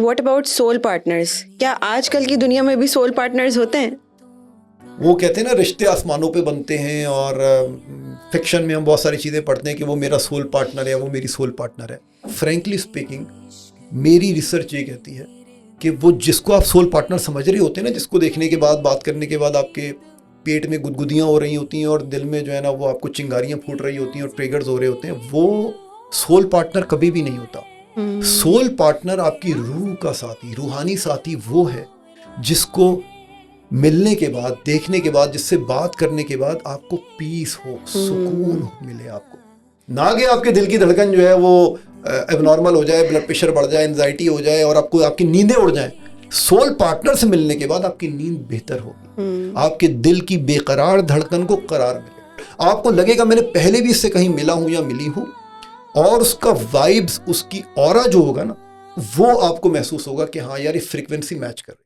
What about soul partners? क्या आजकल की दुनिया में भी सोल पार्टनर्स होते हैं? वो कहते हैं ना, रिश्ते आसमानों पे बनते हैं, और फिक्शन में हम बहुत सारी चीज़ें पढ़ते हैं कि वो मेरा सोल पार्टनर है, वो मेरी सोल पार्टनर है। फ्रेंकली स्पीकिंग, मेरी रिसर्च ये कहती है कि वो जिसको आप सोल पार्टनर समझ रहे होते हैं ना, जिसको देखने के बाद, बात करने के बाद आपके पेट में गुदगुदियाँ हो रही होती हैं और दिल में जो है ना वो आपको चिंगारियाँ फूट रही होती हैं और ट्रिगर्स हो रहे होते हैं, वो सोल पार्टनर कभी भी नहीं होता। सोल पार्टनर आपकी रूह का साथी, रूहानी साथी वो है जिसको मिलने के बाद, देखने के बाद, जिससे बात करने के बाद आपको पीस हो, सुकून मिले आपको। ना कि आपके दिल की धड़कन जो है वो एबनॉर्मल हो जाए, ब्लड प्रेशर बढ़ जाए, एंजाइटी हो जाए और आपको आपकी नींदें उड़ जाएं। सोल पार्टनर से मिलने के बाद आपकी नींद बेहतर होगी, आपके दिल की बेकरार धड़कन को करार मिलेगा, आपको लगेगा मैंने पहले भी इससे कहीं मिला हूं या मिली हूं, और उसका वाइब्स, उसकी ऑरा जो होगा ना, वो आपको महसूस होगा कि हाँ यार ये फ्रीक्वेंसी मैच कर रही है।